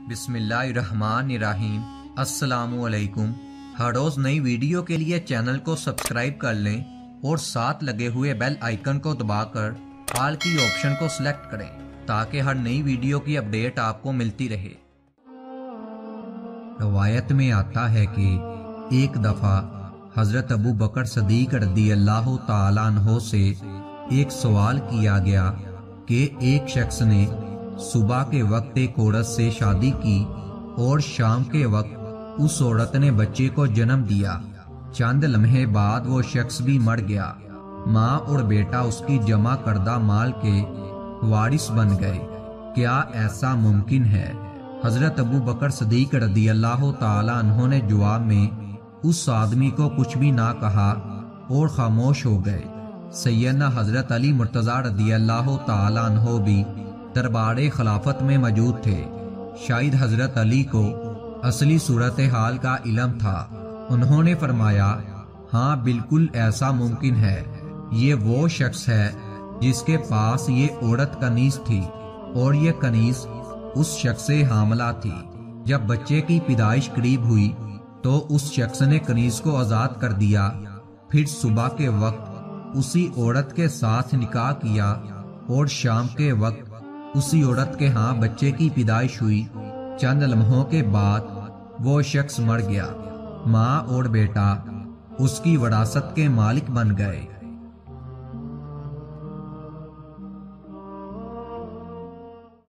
بسم اللہ الرحمن الرحیم۔ السلام علیکم۔ ہر روز نئی ویڈیو کے لیے چینل کو سبسکرائب کر لیں اور ساتھ لگے ہوئے بیل آئیکن کو دبا کر آل کی آپشن کو سلیکٹ کریں تاکہ ہر نئی ویڈیو کی اپڈیٹ آپ کو ملتی رہے۔ روایت میں آتا ہے کہ ایک دفعہ حضرت ابو بکر صدیق رضی اللہ تعالیٰ عنہ سے ایک سوال کیا گیا کہ ایک شخص نے صبح کے وقت ایک عورت سے شادی کی اور شام کے وقت اس عورت نے بچے کو جنم دیا۔ چند لمحے بعد وہ شخص بھی مر گیا۔ ماں اور بیٹا اس کی جمع کردہ مال کے وارث بن گئے۔ کیا ایسا ممکن ہے؟ حضرت ابو بکر صدیق رضی اللہ تعالیٰ عنہ نے جواب میں اس آدمی کو کچھ بھی نہ کہا اور خاموش ہو گئے۔ سیدنا حضرت علی مرتضیٰ رضی اللہ تعالیٰ عنہ بھی دربار خلافت میں موجود تھے۔ شاید حضرت علی کو اصلی صورتحال کا علم تھا۔ انہوں نے فرمایا، ہاں بالکل ایسا ممکن ہے۔ یہ وہ شخص ہے جس کے پاس یہ عورت کنیز تھی اور یہ کنیز اس شخص سے حاملہ تھی۔ جب بچے کی پیدائش قریب ہوئی تو اس شخص نے کنیز کو آزاد کر دیا۔ پھر صبح کے وقت اسی عورت کے ساتھ نکاح کیا اور شام کے وقت اسی عورت کے ہاں بچے کی پیدائش ہوئی۔ چند لمحوں کے بعد وہ شخص مر گیا۔ ماں اور بیٹا اس کی وراثت کے مالک بن گئے۔